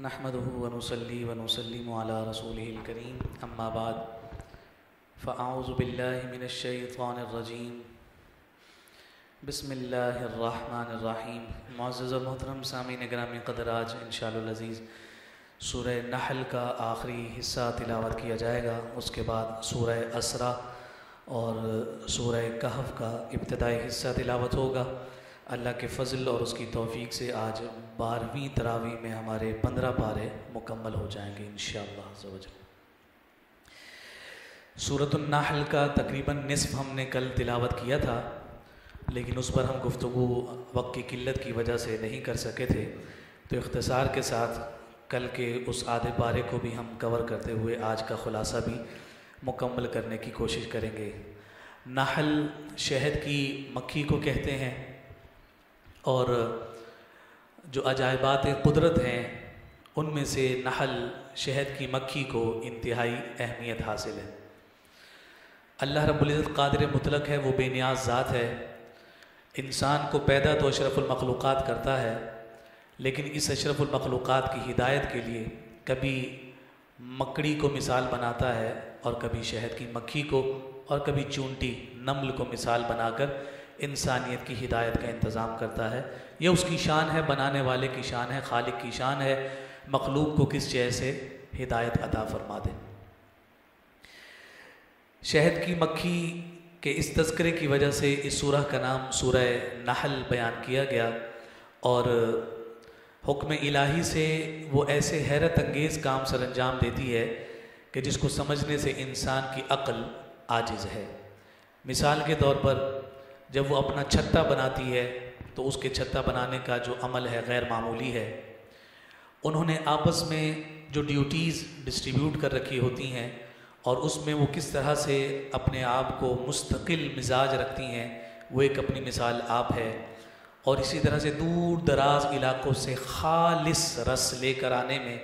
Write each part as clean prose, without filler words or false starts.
نحمده ونصلي ونسلم على رسوله الكريم اما بعد فاعوذ بالله من الشیطان الرجیم بسم اللہ الرحمن الرحیم۔ معزز اور محترم سامعین گرامی قدر، آج انشاءاللہ العزیز سورہ نحل کا آخری حصہ تلاوت کیا جائے گا، اس کے بعد سورہ اسرا اور سورہ کہف کا ابتدائی حصہ تلاوت ہوگا۔ اللہ کے فضل اور اس کی توفیق سے آج 12ویں تراویح میں ہمارے 15 پارے مکمل ہو جائیں گے انشاءاللہ عز و جل۔ سورۃ النحل کا تقریباً نصف ہم نے کل تلاوت کیا تھا، لیکن اس پر ہم گفتگو وقت کی قلت کی وجہ سے نہیں کر سکے تھے، تو اختصار کے ساتھ کل کے اس آدھے پارے کو بھی ہم کور کرتے ہوئے آج کا خلاصہ بھی مکمل کرنے کی کوشش کریں گے۔ نحل شہد کی مکھی کو کہتے ہیں، اور جو عجائبات قدرت ہیں ان میں سے نحل شہد کی مکھی کو انتہائی اہمیت حاصل ہے۔ اللہ رب العزت قادر مطلق ہے، وہ بے نیاز ذات ہے۔ انسان کو پیدا تو اشرف المخلوقات کرتا ہے، لیکن اس اشرف المخلوقات کی ہدایت کے لیے کبھی مکڑی کو مثال بناتا ہے اور کبھی شہد کی مکھی کو، اور کبھی چونٹی نمل کو مثال بنا کر انسانیت کی ہدایت کا انتظام کرتا ہے۔ یہ اس کی شان ہے، بنانے والے کی شان ہے، خالق کی شان ہے، مخلوق کو کس چیز سے ہدایت عطا فرما دے۔ شہد کی مکھی کے اس تذکرے کی وجہ سے اس سورہ کا نام سورہ نحل بیان کیا گیا، اور حکم الہی سے وہ ایسے حیرت انگیز کام سر انجام دیتی ہے کہ جس کو سمجھنے سے انسان کی عقل عاجز ہے۔ مثال کے طور پر جب وہ اپنا چھتا بناتی ہے تو اس کے چھتا بنانے کا جو عمل ہے غیر معمولی ہے۔ انہوں نے آپس میں جو ڈیوٹیز ڈسٹریبیوٹ کر رکھی ہوتی ہیں، اور اس میں وہ کس طرح سے اپنے آپ کو مستقل مزاج رکھتی ہیں، وہ ایک اپنی مثال آپ ہے۔ اور اسی طرح سے دور دراز علاقوں سے خالص رس لے کر آنے میں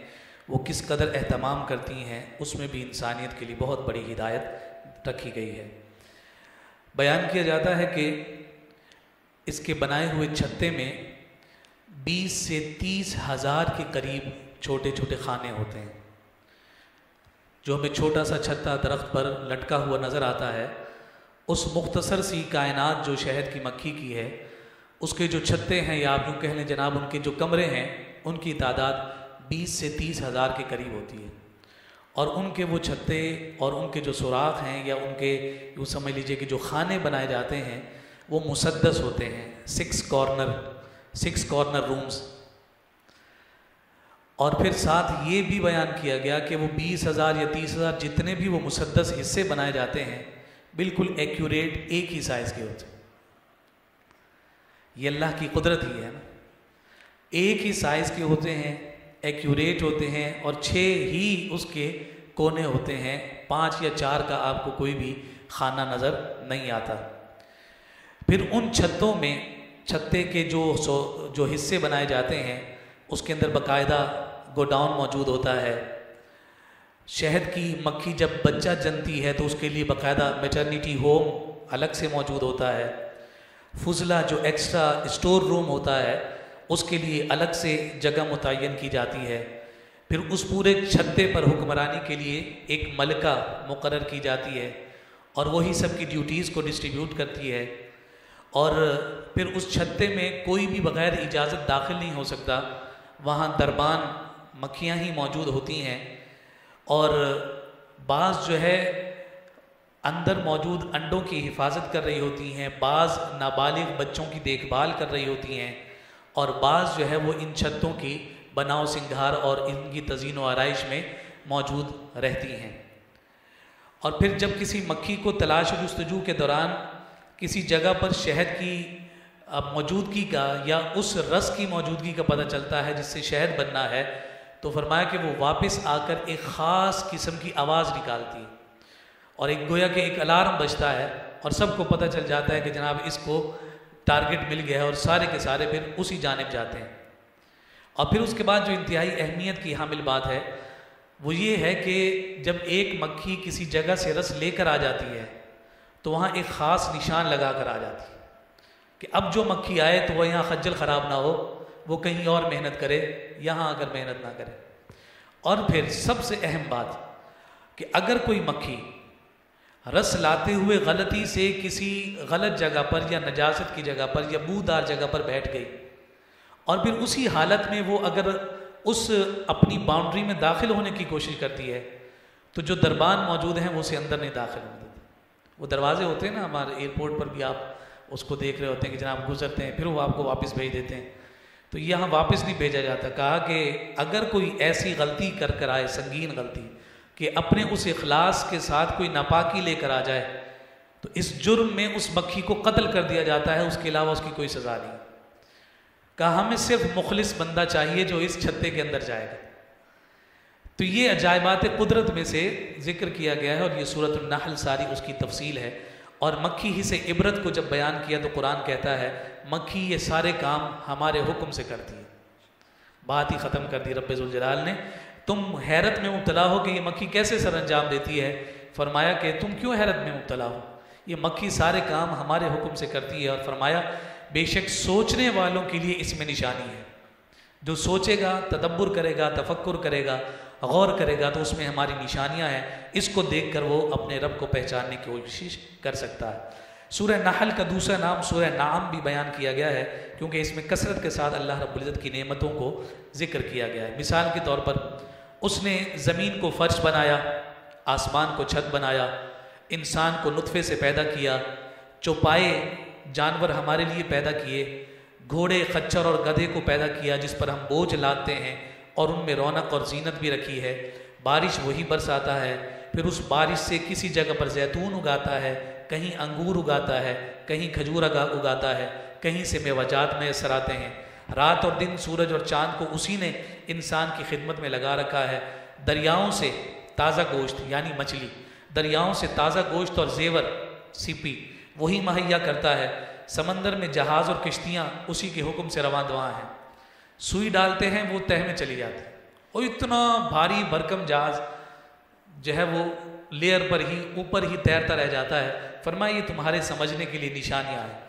وہ کس قدر اہتمام کرتی ہیں، اس میں بھی انسانیت کے لیے بہت بڑی ہدایت رکھی گئی ہے۔ بیان کیا جاتا ہے کہ اس کے بنائے ہوئے چھتے میں 20 سے 30 ہزار کے قریب چھوٹے چھوٹے خانے ہوتے ہیں۔ جو ہمیں چھوٹا سا چھتا درخت پر لٹکا ہوا نظر آتا ہے، اس مختصر سی کائنات جو شہد کی مکھی کی ہے، اس کے جو چھتے ہیں، یا آپ یوں کہہ لیں جناب ان کے جو کمرے ہیں، ان کی تعداد 20 سے 30 ہزار کے قریب ہوتی ہے۔ اور ان کے وہ چھتے اور ان کے جو سوراخ ہیں، یا ان کے وہ سمجھ لیجئے کہ جو خانے بنائے جاتے ہیں، وہ مسدس ہوتے ہیں، 6 کارنر رومز۔ اور پھر ساتھ یہ بھی بیان کیا گیا کہ وہ 20,000 یا 30,000 جتنے بھی وہ مسدس حصے بنائے جاتے ہیں، بالکل ایکیوریٹ ایک ہی سائز کے ہوتے ہیں۔ یہ اللہ کی قدرت ہی ہے نا، ایک ہی سائز کے ہوتے ہیں، ایکیوریٹ ہوتے ہیں، اور 6 ہی اس کے کونے ہوتے ہیں، 5 یا 4 کا آپ کو کوئی بھی خانہ نظر نہیں آتا۔ پھر ان چھتوں میں چھتے کے جو حصے بنائے جاتے ہیں، اس کے اندر باقاعدہ گوڈاؤن موجود ہوتا ہے۔ شہد کی مکھی جب بچہ جنتی ہے تو اس کے لیے باقاعدہ میٹرنیٹی ہوم الگ سے موجود ہوتا ہے۔ فضلہ جو ایکسٹرا اسٹور روم ہوتا ہے، اس کے لیے الگ سے جگہ متعین کی جاتی ہے۔ پھر اس پورے چھتے پر حکمرانی کے لیے ایک ملکہ مقرر کی جاتی ہے، اور وہی سب کی ڈیوٹیز کو ڈسٹریبیوٹ کرتی ہے۔ اور پھر اس چھتے میں کوئی بھی بغیر اجازت داخل نہیں ہو سکتا، وہاں دربان مکھیاں ہی موجود ہوتی ہیں، اور بعض جو ہے اندر موجود انڈوں کی حفاظت کر رہی ہوتی ہیں، بعض نابالغ بچوں کی دیکھ بھال کر رہی ہوتی ہیں، اور بعض جو ہے وہ ان چھتوں کی بناؤ سنگھار اور ان کی تزئین و آرائش میں موجود رہتی ہیں۔ اور پھر جب کسی مکھی کو تلاش و جستجو کے دوران کسی جگہ پر شہد کی موجودگی کا یا اس رس کی موجودگی کا پتہ چلتا ہے جس سے شہد بننا ہے، تو فرمایا کہ وہ واپس آ کر ایک خاص قسم کی آواز نکالتی ہے، اور ایک گویا کہ ایک الارم بجتا ہے، اور سب کو پتہ چل جاتا ہے کہ جناب اس کو ٹارگٹ مل گیا ہے، اور سارے کے سارے پھر اسی جانب جاتے ہیں۔ اور پھر اس کے بعد جو انتہائی اہمیت کی حامل بات ہے وہ یہ ہے کہ جب ایک مکھی کسی جگہ سے رس لے کر آ جاتی ہے تو وہاں ایک خاص نشان لگا کر آ جاتی ہے کہ اب جو مکھی آئے تو وہ یہاں خجل خراب نہ ہو، وہ کہیں اور محنت کرے، یہاں اگر محنت نہ کرے۔ اور پھر سب سے اہم بات کہ اگر کوئی مکھی رس لاتے ہوئے غلطی سے کسی غلط جگہ پر یا نجاست کی جگہ پر یا بودار جگہ پر بیٹھ گئی، اور پھر اسی حالت میں وہ اگر اس اپنی باؤنڈری میں داخل ہونے کی کوشش کرتی ہے تو جو دربان موجود ہیں وہ اسے اندر نہیں داخل ہونے دیتے۔ وہ دروازے ہوتے ہیں نا ہمارے ایئرپورٹ پر بھی، آپ اس کو دیکھ رہے ہوتے ہیں کہ جناب گزرتے ہیں، پھر وہ آپ کو واپس بھیج دیتے ہیں، تو یہاں واپس نہیں بھیجا جاتا۔ کہا کہ اگر کوئی ایسی غلطی کر آئے، سنگین غلطی، کہ اپنے اس اخلاص کے ساتھ کوئی ناپاکی لے کر آ جائے تو اس جرم میں اس مکھی کو قتل کر دیا جاتا ہے، اس کے علاوہ اس کی کوئی سزا نہیں۔ کہا ہمیں صرف مخلص بندہ چاہیے جو اس چھتے کے اندر جائے گا۔ تو یہ عجائبات قدرت میں سے ذکر کیا گیا ہے، اور یہ سورۃ النحل ساری اس کی تفصیل ہے۔ اور مکھی ہی سے عبرت کو جب بیان کیا تو قرآن کہتا ہے مکھی یہ سارے کام ہمارے حکم سے کرتی ہے۔ بات ہی ختم کر دی رب ذوالجلال نے۔ تم حیرت میں مبتلا ہو کہ یہ مکھی کیسے سر انجام دیتی ہے، فرمایا کہ تم کیوں حیرت میں مبتلا ہو، یہ مکھی سارے کام ہمارے حکم سے کرتی ہے۔ اور فرمایا بے شک سوچنے والوں کے لیے اس میں نشانی ہے، جو سوچے گا، تدبر کرے گا، تفکر کرے گا، غور کرے گا تو اس میں ہماری نشانیاں ہیں، اس کو دیکھ کر وہ اپنے رب کو پہچاننے کی کوشش کر سکتا ہے۔ سورہ نحل کا دوسرا نام سورہ نعم بھی بیان کیا گیا ہے کیونکہ اس میں کثرت کے ساتھ اللہ رب العزت کی نعمتوں کو ذکر کیا گیا ہے۔ مثال کے طور پر اس نے زمین کو فرش بنایا، آسمان کو چھت بنایا، انسان کو نطفے سے پیدا کیا، چوپائے جانور ہمارے لیے پیدا کیے، گھوڑے، خچر اور گدھے کو پیدا کیا جس پر ہم بوجھ لاتے ہیں اور ان میں رونق اور زینت بھی رکھی ہے، بارش وہی برساتا ہے، پھر اس بارش سے کسی جگہ پر زیتون اگاتا ہے، کہیں انگور اگاتا ہے، کہیں کھجور اگاتا ہے، کہیں سے میوجات میسر آتے ہیں۔ رات اور دن، سورج اور چاند کو اسی نے انسان کی خدمت میں لگا رکھا ہے۔ دریاؤں سے تازہ گوشت یعنی مچھلی، دریاؤں سے تازہ گوشت اور زیور سیپی وہی مہیا کرتا ہے۔ سمندر میں جہاز اور کشتیاں اسی کے حکم سے رواں دواں ہیں۔ سوئی ڈالتے ہیں وہ تہ میں چلی جاتی ہے، اور اتنا بھاری بھرکم جہاز جو ہے وہ لیئر پر ہی اوپر ہی تیرتا رہ جاتا ہے۔ فرمایا یہ تمہارے سمجھنے کے لیے نشانیاں ہیں۔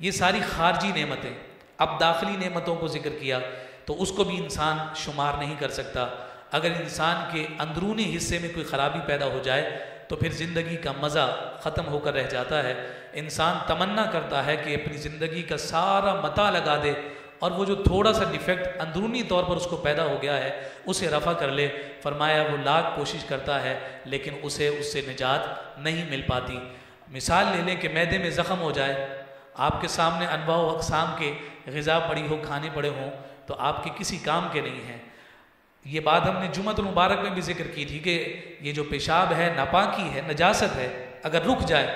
یہ ساری خارجی نعمتیں۔ اب داخلی نعمتوں کو ذکر کیا تو اس کو بھی انسان شمار نہیں کر سکتا۔ اگر انسان کے اندرونی حصے میں کوئی خرابی پیدا ہو جائے تو پھر زندگی کا مزہ ختم ہو کر رہ جاتا ہے۔ انسان تمنا کرتا ہے کہ اپنی زندگی کا سارا متاع لگا دے اور وہ جو تھوڑا سا ڈیفیکٹ اندرونی طور پر اس کو پیدا ہو گیا ہے اسے رفع کر لے۔ فرمایا وہ لاکھ کوشش کرتا ہے لیکن اسے اس سے نجات نہیں مل پاتی۔ مثال لے لیں کہ معدے میں زخم ہو جائے، آپ کے سامنے انواع و اقسام کے غذا پڑی ہو، کھانے پڑے ہوں تو آپ کے کسی کام کے نہیں ہیں۔ یہ بات ہم نے جمعۃ المبارک میں بھی ذکر کی تھی کہ یہ جو پیشاب ہے، ناپاکی ہے، نجاست ہے، اگر رک جائے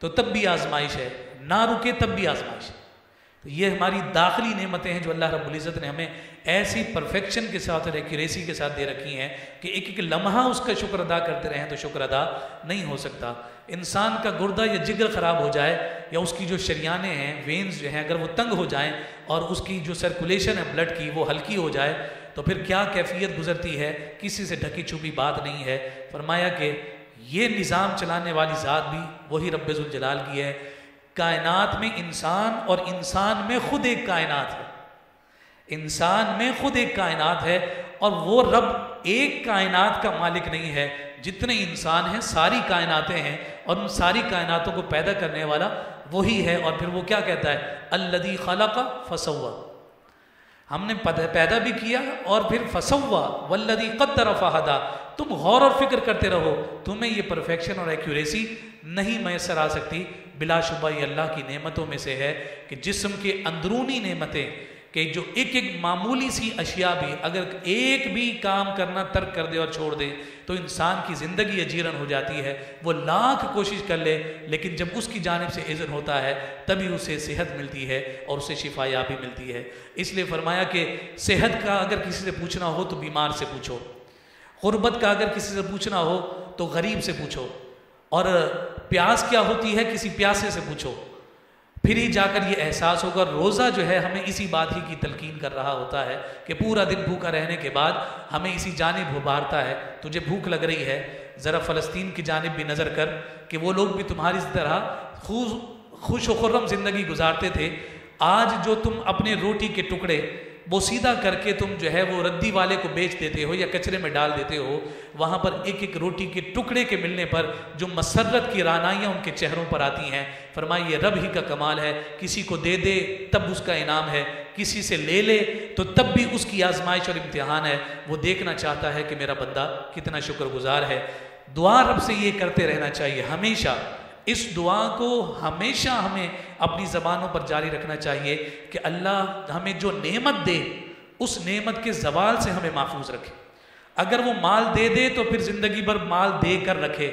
تو تب بھی آزمائش ہے، نہ رکے تب بھی آزمائش ہے۔ تو یہ ہماری داخلی نعمتیں ہیں جو اللہ رب العزت نے ہمیں ایسی پرفیکشن کے ساتھ اور ایکوریسی کے ساتھ دے رکھی ہیں کہ ایک ایک لمحہ اس کا شکر ادا کرتے رہیں تو شکر ادا نہیں ہو سکتا۔ انسان کا گردہ یا جگر خراب ہو جائے یا اس کی جو شریانیں ہیں، وینز جو ہیں، اگر وہ تنگ ہو جائیں اور اس کی جو سرکولیشن ہے بلڈ کی وہ ہلکی ہو جائے تو پھر کیا کیفیت گزرتی ہے، کسی سے ڈھکی چھپی بات نہیں ہے۔ فرمایا کہ یہ نظام چلانے والی ذات بھی وہی رب ذوالجلال کی ہے۔ کائنات میں انسان اور انسان میں خود ایک کائنات ہے، انسان میں خود ایک کائنات ہے، اور وہ رب ایک کائنات کا مالک نہیں ہے، جتنے انسان ہیں ساری کائناتیں ہیں اور ان ساری کائناتوں کو پیدا کرنے والا وہی ہے۔ اور پھر وہ کیا کہتا ہے، الذی خلق فسوا، ہم نے پیدا بھی کیا اور پھر فسوا والذی قدر فہدا، تم غور اور فکر کرتے رہو، تمہیں یہ پرفیکشن اور ایکوریسی نہیں میسر آ سکتی۔ بلا شبہ یہ اللہ کی نعمتوں میں سے ہے کہ جسم کے اندرونی نعمتیں، کہ جو ایک ایک معمولی سی اشیاء بھی اگر ایک بھی کام کرنا ترک کر دے اور چھوڑ دے تو انسان کی زندگی اجیرن ہو جاتی ہے۔ وہ لاکھ کوشش کر لے لیکن جب اس کی جانب سے اذن ہوتا ہے تبھی اسے صحت ملتی ہے اور اسے شفا یابی ملتی ہے۔ اس لیے فرمایا کہ صحت کا اگر کسی سے پوچھنا ہو تو بیمار سے پوچھو، غربت کا اگر کسی سے پوچھنا ہو تو غریب سے پوچھو، اور پیاس کیا ہوتی ہے کسی پیاسے سے پوچھو، پھر ہی جا کر یہ احساس ہوگا۔ روزہ جو ہے ہمیں اسی بات ہی کی تلقین کر رہا ہوتا ہے کہ پورا دن بھوکا رہنے کے بعد ہمیں اسی جانب ابھارتا ہے، تجھے بھوک لگ رہی ہے، ذرا فلسطین کی جانب بھی نظر کر کہ وہ لوگ بھی تمہاری طرح خوش و خرم زندگی گزارتے تھے، آج جو تم اپنے روٹی کے ٹکڑے وہ سیدھا کر کے تم جو ہے وہ ردی والے کو بیچ دیتے ہو یا کچرے میں ڈال دیتے ہو، وہاں پر ایک ایک روٹی کے ٹکڑے کے ملنے پر جو مسرت کی رعنائیاں ان کے چہروں پر آتی ہیں، فرمایا یہ رب ہی کا کمال ہے۔ کسی کو دے دے تب اس کا انعام ہے، کسی سے لے لے تو تب بھی اس کی آزمائش اور امتحان ہے، وہ دیکھنا چاہتا ہے کہ میرا بندہ کتنا شکر گزار ہے۔ دعا رب سے یہ کرتے رہنا چاہیے ہمیشہ، اس دعا کو ہمیشہ ہمیں اپنی زبانوں پر جاری رکھنا چاہیے کہ اللہ ہمیں جو نعمت دے اس نعمت کے زوال سے ہمیں محفوظ رکھے۔ اگر وہ مال دے دے تو پھر زندگی بھر مال دے کر رکھے،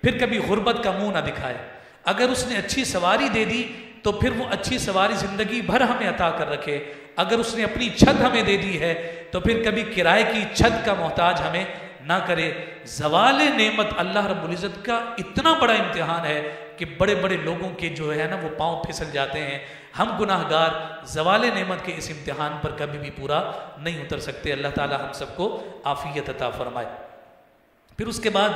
پھر کبھی غربت کا منہ نہ دکھائے۔ اگر اس نے اچھی سواری دے دی تو پھر وہ اچھی سواری زندگی بھر ہمیں عطا کر رکھے۔ اگر اس نے اپنی چھت ہمیں دے دی ہے تو پھر کبھی کرائے کی چھت کا محتاج ہمیں نہ کرے۔ زوال نعمت اللہ رب العزت کا اتنا بڑا امتحان ہے کہ بڑے بڑے لوگوں کے جو ہے نا وہ پاؤں پھسل جاتے ہیں۔ ہم گناہ گار زوال نعمت کے اس امتحان پر کبھی بھی پورا نہیں اتر سکتے۔ اللہ تعالی ہم سب کو عافیت عطا فرمائے۔ پھر اس کے بعد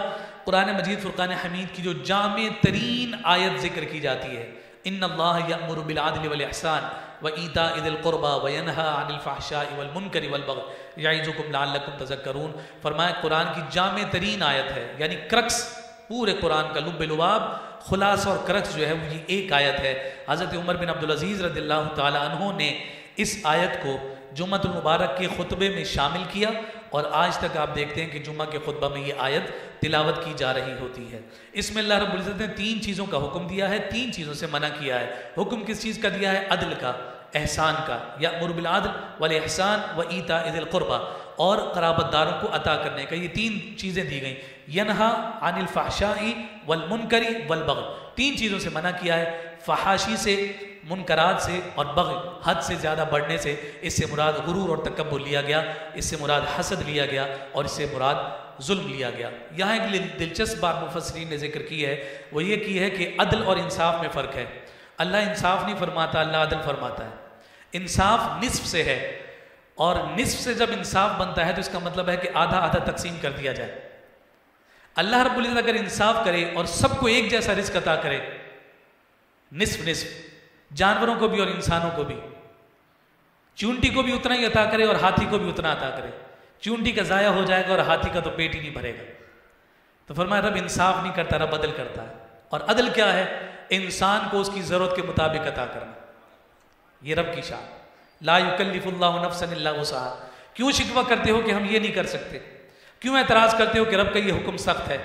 قرآن مجید فرقان حمید کی جو جامع ترین آیت ذکر کی جاتی ہے، ان اللہ یأمر بالعدل والاحسان وایتاء ذی القربى وینہی عن الفحشاء والمنکر والبغی یعظکم لعلکم تذکرون۔ فرمایا قرآن کی جامع ترین آیت ہے، یعنی کرکس پورے قرآن کا لب لباب خلاصہ اور کرکس جو ہے وہ یہ ایک آیت ہے۔ حضرت عمر بن عبدالعزیز رضی اللہ تعالی عنہ نے اس آیت کو جمعۃ المبارک کے خطبے میں شامل کیا، اور آج تک آپ دیکھتے ہیں کہ جمعہ کے خطبہ میں یہ آیت تلاوت کی جا رہی ہوتی ہے۔ اس میں اللہ رب العزت نے 3 چیزوں کا حکم دیا ہے، 3 چیزوں سے منع کیا ہے۔ حکم کس چیز کا دیا ہے؟ عدل کا، احسان کا، یأمر بالعدل والاحسان وایتاء ذی القربى، اور قرابت داروں کو عطا کرنے کا۔ یہ 3 چیزیں دی گئیں، ینہا عن الفحشاء والمنکر والبغی، 3 چیزوں سے منع کیا ہے، فحاشی سے، منکرات سے، اور بغی حد سے زیادہ بڑھنے سے۔ اس سے مراد غرور اور تکبر لیا گیا، اس سے مراد حسد لیا گیا، اور اس سے مراد ظلم لیا گیا۔ یہاں ایک دلچسپ بات مفسرین نے ذکر کی ہے، وہ یہ کی ہے کہ عدل اور انصاف میں فرق ہے۔ اللہ انصاف نہیں فرماتا، اللہ عدل فرماتا ہے۔ انصاف نصف سے ہے، اور نصف سے جب انصاف بنتا ہے تو اس کا مطلب ہے کہ آدھا آدھا تقسیم کر دیا جائے۔ اللہ رب العزت اگر انصاف کرے اور سب کو ایک جیسا رزق عطا کرے، نصف نصف، جانوروں کو بھی اور انسانوں کو بھی، چونٹی کو بھی اتنا ہی عطا کرے اور ہاتھی کو بھی اتنا عطا کرے، چونٹی کا ضائع ہو جائے گا اور ہاتھی کا تو پیٹ ہی نہیں بھرے گا۔ تو فرمایا رب انصاف نہیں کرتا، رب عدل کرتا ہے۔ اور عدل کیا ہے؟ انسان کو اس کی ضرورت کے مطابق عطا کرنا، یہ رب کی شان۔ لا یکلف اللہ نفسا الا وسعها۔ کیوں شکوہ کرتے ہو کہ ہم یہ نہیں کر سکتے؟ کیوں اعتراض کرتے ہو کہ رب کا یہ حکم سخت ہے؟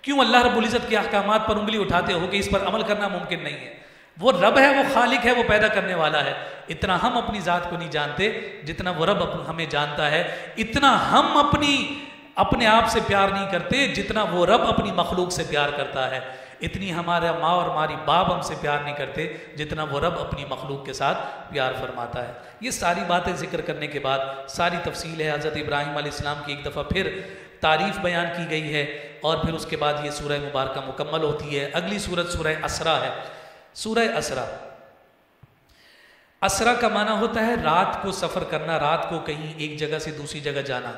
کیوں اللہ رب العزت کے احکامات پر انگلی اٹھاتے ہو کہ اس پر عمل کرنا ممکن نہیں ہے؟ وہ رب ہے، وہ خالق ہے، وہ پیدا کرنے والا ہے۔ اتنا ہم اپنی ذات کو نہیں جانتے جتنا وہ رب ہمیں جانتا ہے۔ اتنا ہم اپنے آپ سے پیار نہیں کرتے جتنا وہ رب اپنی مخلوق سے پیار کرتا ہے۔ اتنی ہمارا ماں اور ہماری باپ ہم سے پیار نہیں کرتے جتنا وہ رب اپنی مخلوق کے ساتھ پیار فرماتا ہے۔ یہ ساری باتیں ذکر کرنے کے بعد ساری تفصیل ہے، حضرت ابراہیم علیہ السلام کی ایک دفعہ پھر تعریف بیان کی گئی ہے، اور پھر اس کے بعد یہ سورہ مبارکہ مکمل ہوتی ہے۔ اگلی سورت سورہ اسرا ہے۔ سورہ اسرا، اسرا کا معنی ہوتا ہے رات کو سفر کرنا، رات کو کہیں ایک جگہ سے دوسری جگہ جانا۔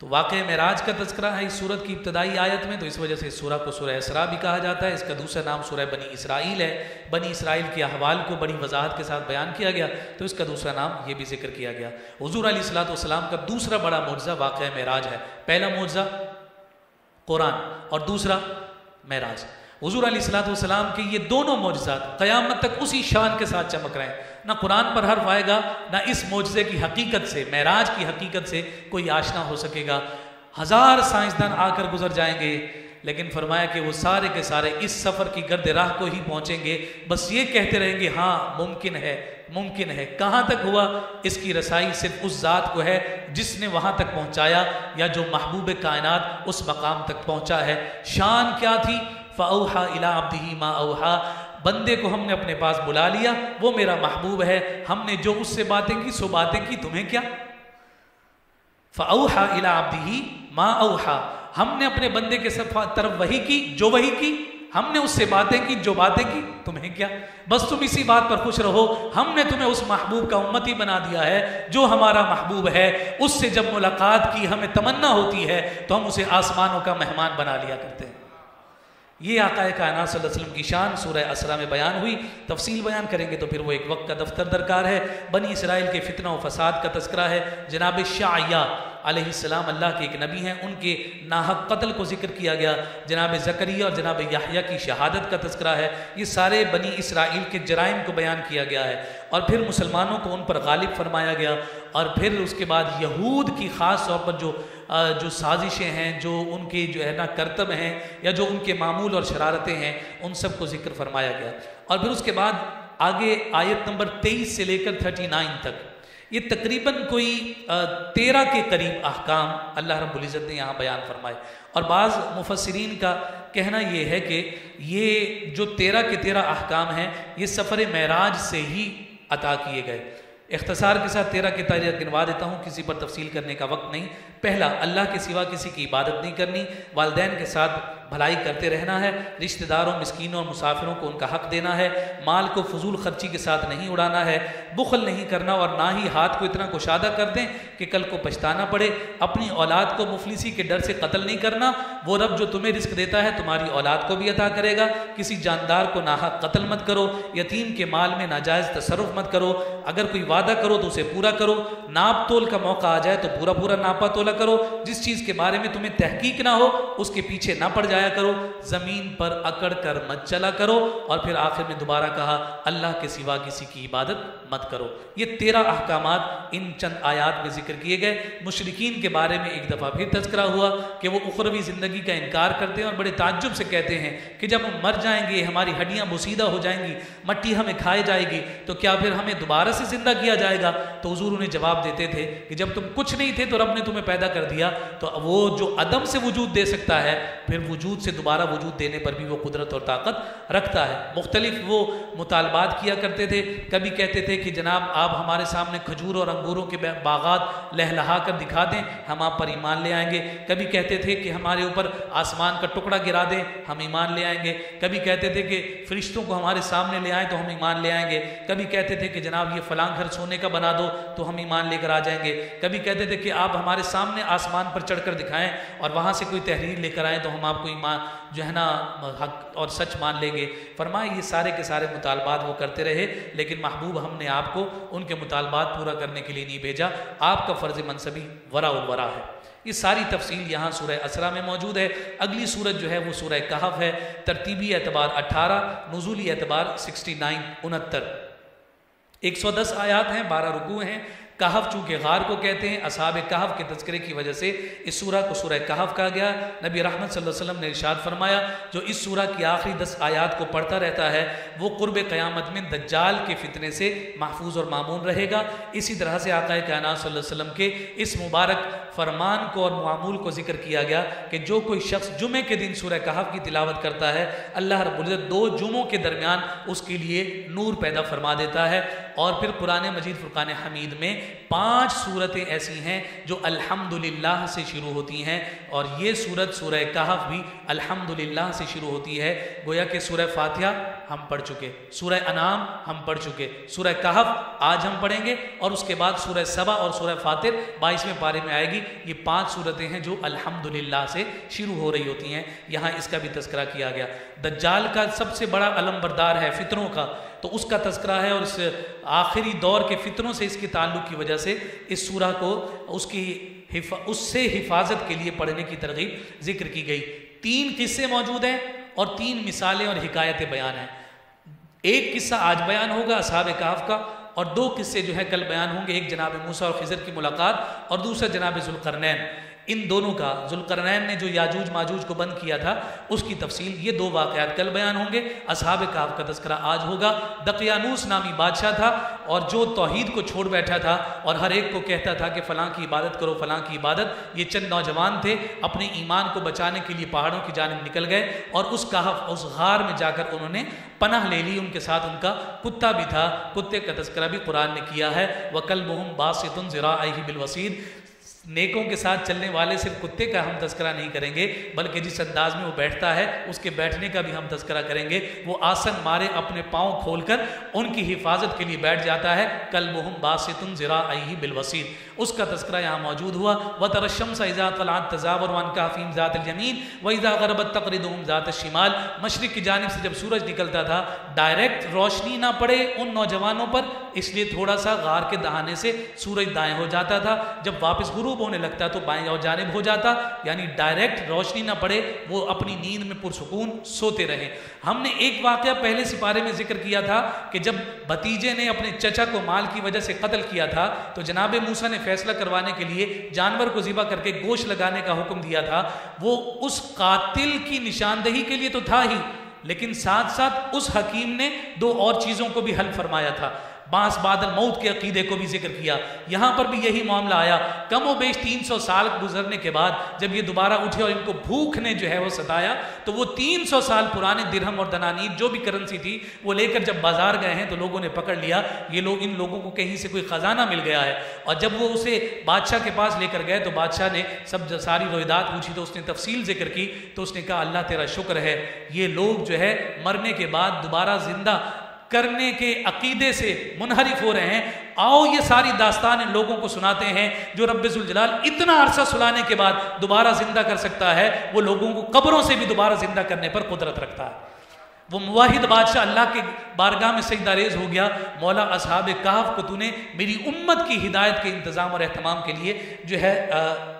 تو واقعہ معراج کا تذکرہ ہے اس سورت کی ابتدائی آیت میں، تو اس وجہ سے اس سورہ کو سورہ اسرا بھی کہا جاتا ہے۔ اس کا دوسرا نام سورہ بنی اسرائیل ہے۔ بنی اسرائیل کے احوال کو بڑی وضاحت کے ساتھ بیان کیا گیا، تو اس کا دوسرا نام یہ بھی ذکر کیا گیا۔ حضور علیہ الصلوۃ والسلام کا دوسرا بڑا معجزہ واقعہ معراج ہے۔ پہلا معجزہ قرآن اور دوسرا معراج۔ حضور علیہ الصلوۃ والسلام کے یہ دونوں معجزات قیامت تک اسی شان کے ساتھ چمک رہے ہیں۔ نہ قرآن پر حرف آئے گا، نہ اس معجزے کی حقیقت سے، معراج کی حقیقت سے کوئی آشنا ہو سکے گا۔ 1000 سائنسدان آ کر گزر جائیں گے، لیکن فرمایا کہ وہ سارے کے سارے اس سفر کی گرد راہ کو ہی پہنچیں گے، بس یہ کہتے رہیں گے ہاں ممکن ہے، ممکن ہے۔ کہاں تک ہوا؟ اس کی رسائی صرف اس ذات کو ہے جس نے وہاں تک پہنچایا، یا جو محبوب کائنات اس مقام تک پہنچا ہے۔ شان کیا تھی؟ فَأَوْحَى إِلَىٰ عَبْدِهِ مَا أَوْحَىٰ، بندے کو ہم نے اپنے پاس بلا لیا، وہ میرا محبوب ہے، ہم نے جو اس سے باتیں کی سو باتیں کی، تمہیں کیا؟ فَأَوْحَى إِلَىٰ عَبْدِهِ مَا أَوْحَىٰ، ہم نے اپنے بندے کے طرف وحی کی، جو وحی کی، ہم نے اس سے باتیں کی جو باتیں کی، تمہیں کیا؟ بس تم اسی بات پر خوش رہو، ہم نے تمہیں اس محبوب کا امتی بنا دیا ہے جو ہمارا محبوب ہے۔ اس سے جب ملاقات کی ہمیں تمنا ہوتی ہے تو ہم اسے آسمانوں کا مہمان بنا لیا کرتے ہیں۔ یہ آقا کائنات صلی اللہ علیہ وسلم کی شان سورہ اسراء میں بیان ہوئی. تفصیل بیان کریں گے تو پھر وہ ایک وقت کا دفتر درکار ہے. بنی اسرائیل کے فتنہ و فساد کا تذکرہ ہے. جناب شعیہ علیہ السلام اللہ کے ایک نبی ہیں، ان کے ناحق قتل کو ذکر کیا گیا. جناب زکریا اور جناب یحییٰ کی شہادت کا تذکرہ ہے. یہ سارے بنی اسرائیل کے جرائم کو بیان کیا گیا ہے، اور پھر مسلمانوں کو ان پر غالب فرمایا گیا. اور پھر اس کے بعد یہود کی خاص طور پر جو سازشیں ہیں، جو ان کے جو ہے نا کرتب ہیں، یا جو ان کے معمول اور شرارتیں ہیں، ان سب کو ذکر فرمایا گیا. اور پھر اس کے بعد آگے آیت نمبر 23 سے لے کر 39 تک یہ تقریباً کوئی 13 کے قریب احکام اللہ رب العزت نے یہاں بیان فرمائے. اور بعض مفسرین کا کہنا یہ ہے کہ یہ جو 13 کے 13 احکام ہیں یہ سفر معراج سے ہی عطا کیے گئے. اختصار کے ساتھ 13 کے 13 گنوا دیتا ہوں، کسی پر تفصیل کرنے کا وقت نہیں. پہلا، اللہ کے سوا کسی کی عبادت نہیں کرنی، والدین کے ساتھ بھلائی کرتے رہنا ہے، رشتہ داروں، مسکینوں اور مسافروں کو ان کا حق دینا ہے، مال کو فضول خرچی کے ساتھ نہیں اڑانا ہے، بخل نہیں کرنا، اور نہ ہی ہاتھ کو اتنا کشادہ کر دیں کہ کل کو پچھتانا پڑے. اپنی اولاد کو مفلسی کے ڈر سے قتل نہیں کرنا. وہ رب جو تمہیں رزق دیتا ہے تمہاری اولاد کو بھی عطا کرے گا. کسی جاندار کو ناحق قتل مت کرو. یتیم کے مال میں ناجائز تصرف مت کرو. اگر کوئی وعدہ کرو تو اسے پورا کرو. ناپ تول کا موقع آ جائے تو پورا پورا ناپا تولا کرو. جس چیز کے بارے میں تمہیں تحقیق نہ ہو اس کے پیچھے نہ پڑ جایا کرو. زمین پر اکڑ کر مت چلا کرو. اور پھر آخر میں دوبارہ کہا اللہ کے سوا کسی کی عبادت مت کرو. یہ 13 احکامات ان چند آیات میں ذکر کیے گئے. مشرکین کے بارے میں ایک دفعہ پھر تذکرہ ہوا کہ وہ اخروی زندگی کا انکار کرتے ہیں اور بڑے تعجب سے کہتے ہیں کہ جب ہم مر جائیں گے، ہماری ہڈیاں بوسیدہ ہو جائیں گی، مٹی ہمیں کھائے جائے گی، تو کیا پھر ہمیں دوبارہ سے زندہ کیا جائے گا؟ تو حضور انہیں جواب دیتے تھے کہ جب تم کچھ نہیں تھے تو رب نے تمہیں پیدا کر دیا، تو وہ جو عدم سے وجود دے سکتا ہے پھر وجود سے دوبارہ وجود دینے پر بھی وہ قدرت اور طاقت رکھتا ہے. مختلف وہ مطالبات کیا کرتے تھے. کبھی کہتے تھے کہ جناب آپ ہمارے سامنے کھجور اور انگوروں کے باغات لہلہا کر دکھا دیں، ہم آپ پر ایمان لے آئیں گے. کبھی کہتے تھے کہ ہمارے اوپر آسمان کا ٹکڑا گرا دیں، ہم ایمان لے آئیں گے. کبھی کہتے تھے کہ فرشتوں کو ہمارے سامنے لے آئیں تو ہم ایمان لے آئیں گے. کبھی کہتے تھے کہ جناب یہ فلاں گھر سونے کا بنا دو تو ہم ایمان لے کر آ جائیں گے. کبھی کہتے تھے کہ آپ ہمارے سامنے آسمان پر چڑھ کر دکھائیں اور وہاں سے کوئی تحریر لے کر آئیں تو ہم آپ کو ایمان جو ہے نا حق اور سچ مان لیں گے. فرمایا یہ سارے کے سارے مطالبات وہ کرتے رہے، لیکن محبوب ہم نے آپ کو ان کے مطالبات پورا کرنے کے لیے نہیں بھیجا. آپ کا فرض منصبی ورا الورا ہے. یہ ساری تفصیل یہاں سورہ اسراء میں موجود ہے. اگلی سورت جو ہے وہ سورہ کہف ہے. ترتیبی اعتبار 18، نزولی اعتبار 69 110 آیات ہیں، 12 رکوع ہیں. کہف چونکہ غار کو کہتے ہیں، اصحاب کہف کے تذکرے کی وجہ سے اس سورہ کو سورہ کہف کہا گیا. نبی رحمت صلی اللہ علیہ وسلم نے ارشاد فرمایا جو اس سورہ کی آخری 10 آیات کو پڑھتا رہتا ہے وہ قرب قیامت میں دجال کے فتنے سے محفوظ اور مامون رہے گا. اسی طرح سے آقا کائنات صلی اللہ علیہ وسلم کے اس مبارک فرمان کو اور معمول کو ذکر کیا گیا کہ جو کوئی شخص جمعے کے دن سورہ کہف کی تلاوت کرتا ہے اللہ رب العزت 2 جمعوں کے درمیان اس کے لیے نور پیدا فرما دیتا ہے. اور پھر قرآن مجید فرقان حمید میں 5 سورتیں ایسی ہیں جو الحمدللہ سے شروع ہوتی ہیں، اور یہ سورت سورہ کہف بھی الحمدللہ سے شروع ہوتی ہے. گویا کہ سورہ فاتحہ ہم پڑھ چکے، سورہ انعام ہم پڑھ چکے، سورہ کہف آج ہم پڑھیں گے، اور اس کے بعد سورہ سبا اور سورہ فاطر 22ویں پارے میں آئے گی. یہ 5 سورتیں ہیں جو الحمدللہ سے شروع ہو رہی ہوتی ہیں. یہاں اس کا بھی تذکرہ کیا گیا. دجال کا سب سے بڑا علم بردار ہے فتنوں کا، تو اس کا تذکرہ ہے، اور اس آخری دور کے فتنوں سے اس کے تعلق کی وجہ سے اس سورہ کو اس سے حفاظت کے لیے پڑھنے کی ترغیب ذکر کی گئی. 3 قصے موجود ہیں اور 3 مثالیں اور حکایتیں بیان ہیں. ایک قصہ آج بیان ہوگا اصحاب کہف کا، اور 2 قصے جو ہیں کل بیان ہوں گے. ایک جناب موسیٰ اور خضر کی ملاقات اور دوسرا جناب ذوالقرنین. ان دونوں کا، ذوالقرنین نے جو یاجوج ماجوج کو بند کیا تھا اس کی تفصیل، یہ 2 واقعات کل بیان ہوں گے. اصحاب کہف کا تذکرہ آج ہوگا. دقیانوس نامی بادشاہ تھا اور جو توحید کو چھوڑ بیٹھا تھا اور ہر ایک کو کہتا تھا کہ فلاں کی عبادت کرو، فلاں کی عبادت. یہ چند نوجوان تھے، اپنے ایمان کو بچانے کے لیے پہاڑوں کی جانب نکل گئے اور اس کہف، اس غار میں جا کر انہوں نے پناہ لے لی. ان کے ساتھ ان کا کتا بھی تھا. کتے کا تذکرہ بھی قرآن نے کیا ہے. وَكَلْبُهُمْ بَاسِطٌ ذِرَاعَيْهِ بِالْوَصِيدِ. نیکوں کے ساتھ چلنے والے صرف کتے کا ہم تذکرہ نہیں کریں گے، بلکہ جس انداز میں وہ بیٹھتا ہے اس کے بیٹھنے کا بھی ہم تذکرہ کریں گے۔ وہ آسن مارے اپنے پاؤں کھول کر ان کی حفاظت کے لیے بیٹھ جاتا ہے، کلبہم باسط ذراعیہ بالوسیط، اس کا تذکرہ یہاں موجود ہوا۔ وَتَرَى الشَّمْسَ إِذَا طَلَعَت تَزَاوَرُ عَنْ كَهْفِهِمْ ذَاتَ الْيَمِينِ وَإِذَا غَرَبَت تَقْرِضُهُمْ ذَاتَ الشِّمَالِ، مشرق کی جانب سے جب سورج نکلتا تھا ڈائریکٹ روشنی نہ پڑے ان نوجوانوں پر، اس لیے تھوڑا سا غار کے دہانے سے سورج دائیں ہو جاتا تھا، جب واپس غروب ہونے لگتا تو بائیں جانب ہو جاتا، یعنی ڈائریکٹ روشنی نہ پڑے، وہ اپنی نیند میں پرسکون سوتے رہیں۔ ہم نے ایک واقعہ پہلے سپارے میں ذکر کیا تھا کہ جب بھتیجے نے اپنے چچا کو مال کی وجہ سے قتل کیا تھا تو جناب موسیٰ نے فیصلہ کروانے کے لیے جانور کو ذبح کر کے گوشت لگانے کا حکم دیا تھا۔ وہ اس قاتل کی نشاندہی کے لیے تو تھا ہی، لیکن ساتھ ساتھ اس حکیم نے دو اور چیزوں کو بھی حل فرمایا تھا، بعث بعد الموت کے عقیدے کو بھی ذکر کیا۔ یہاں پر بھی یہی معاملہ آیا، کم و بیش 300 سال گزرنے کے بعد جب یہ دوبارہ اٹھے اور ان کو بھوک نے جو ہے وہ ستایا، تو وہ 300 سال پرانے درہم اور دنانیر جو بھی کرنسی تھی وہ لے کر جب بازار گئے ہیں تو لوگوں نے پکڑ لیا یہ لوگ، ان لوگوں کو کہیں سے کوئی خزانہ مل گیا ہے۔ اور جب وہ اسے بادشاہ کے پاس لے کر گئے تو بادشاہ نے ساری رویدات پوچھی تو اس نے تفصیل ذکر کی، تو اس نے کہا اللہ تیرا شکر ہے، یہ لوگ جو ہے مرنے کے بعد دوبارہ زندہ کرنے کے عقیدے سے منحرف ہو رہے ہیں، آؤ یہ ساری داستان ان لوگوں کو سناتے ہیں جو رب ذوالجلال اتنا عرصہ سلانے کے بعد دوبارہ زندہ کر سکتا ہے، وہ لوگوں کو قبروں سے بھی دوبارہ زندہ کرنے پر قدرت رکھتا ہے۔ وہ موحد بادشاہ اللہ کے بارگاہ میں سجدہ ریز ہو گیا، مولا اصحاب کہف کو تو نے میری امت کی ہدایت کے انتظام اور اہتمام کے لیے جو ہے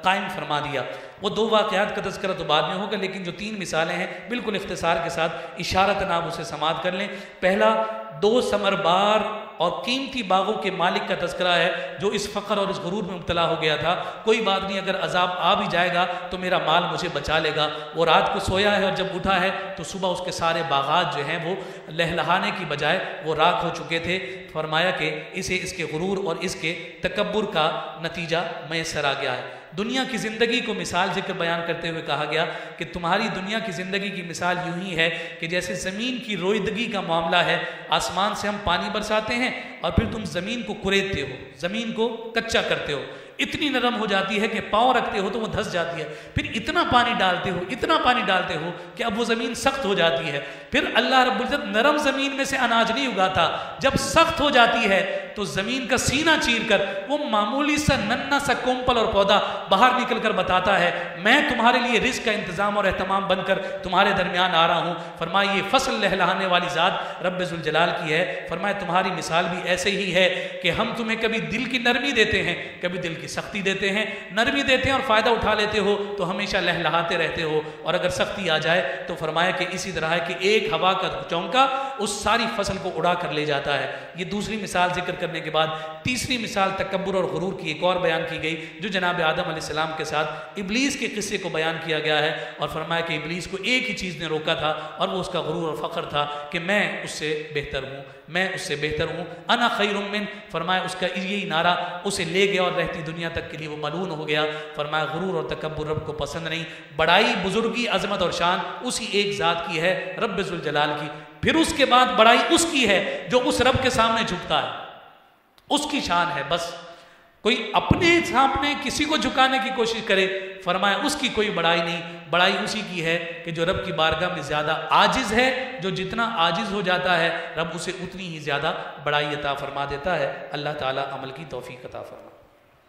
قائم فرما دیا۔ وہ دو واقعات کا تذکرہ تو بعد میں ہوگا، لیکن جو 3 مثالیں ہیں بالکل اختصار کے ساتھ اشارتاً آپ اسے سماعت کر لیں۔ پہلا، 2 ثمربار اور قیمتی باغوں کے مالک کا تذکرہ ہے جو اس فقر اور اس غرور میں مبتلا ہو گیا تھا، کوئی بات نہیں اگر عذاب آ بھی جائے گا تو میرا مال مجھے بچا لے گا۔ وہ رات کو سویا ہے اور جب اٹھا ہے تو صبح اس کے سارے باغات جو ہیں وہ لہلہانے کی بجائے وہ راکھ ہو چکے تھے۔ فرمایا کہ اسے اس کے غرور اور اس کے تکبر کا نتیجہ میسر آ گیا ہے۔ دنیا کی زندگی کو مثال ذکر بیان کرتے ہوئے کہا گیا کہ تمہاری دنیا کی زندگی کی مثال یوں ہی ہے کہ جیسے زمین کی رویدگی کا معاملہ ہے، آسمان سے ہم پانی برساتے ہیں اور پھر تم زمین کو کریدتے ہو، زمین کو کچا کرتے ہو، اتنی نرم ہو جاتی ہے کہ پاؤں رکھتے ہو تو وہ دھس جاتی ہے، پھر اتنا پانی ڈالتے ہو اتنا پانی ڈالتے ہو کہ اب وہ زمین سخت ہو جاتی ہے۔ پھر اللہ رب العزت نرم زمین میں سے اناج نہیں اگاتا، جب سخت ہو جاتی ہے تو زمین کا سینہ چیر کر وہ معمولی سا ننھا سا کومپل اور پودا باہر نکل کر بتاتا ہے میں تمہارے لیے رزق کا انتظام اور اہتمام بن کر تمہارے درمیان آ رہا ہوں۔ فرمایا یہ فصل لہلانے والی ذات رب ذوالجلال کی ہے۔ فرمایا تمہاری مثال بھی ایسے ہی ہے کہ ہم تمہیں کبھی دل کی نرمی دیتے ہیں، کبھی دل کی سختی دیتے ہیں، نرمی دیتے ہیں اور فائدہ اٹھا لیتے ہو تو ہمیشہ لہلہاتے رہتے ہو، اور اگر سختی آ جائے تو فرمایا کہ اسی طرح ہے کہ ایک ہوا کا چونکا اس ساری فصل کو اڑا کر لے جاتا ہے۔ یہ دوسری مثال ذکر کرنے کے بعد تیسری مثال تکبر اور غرور کی ایک اور بیان کی گئی جو جناب آدم علیہ السلام کے ساتھ ابلیس کے قصے کو بیان کیا گیا ہے، اور فرمایا کہ ابلیس کو ایک ہی چیز نے روکا تھا اور وہ اس کا غرور اور فخر تھا کہ میں اس سے بہتر ہوں، میں اس سے بہتر ہوں، انا خیر من۔ فرمایا اس کا یہی نعرہ اسے لے گیا اور رہتی دنیا تک کے لیے وہ ملعون ہو گیا۔ فرمایا غرور اور تکبر رب کو پسند نہیں، بڑائی، بزرگی، عظمت اور شان اسی ایک ذات کی ہے، رب ذوالجلال کی۔ پھر اس کے بعد بڑائی اس کی ہے جو اس رب کے سامنے جھکتا ہے، اس کی شان ہے بس۔ کوئی اپنے سامنے کسی کو جھکانے کی کوشش کرے، فرمایا اس کی کوئی بڑائی نہیں، بڑائی اسی کی ہے کہ جو رب کی بارگاہ میں زیادہ عاجز ہے، جو جتنا عاجز ہو جاتا ہے رب اسے اتنی ہی زیادہ بڑائی عطا فرما دیتا ہے۔ اللہ تعالی عمل کی توفیق عطا فرما۔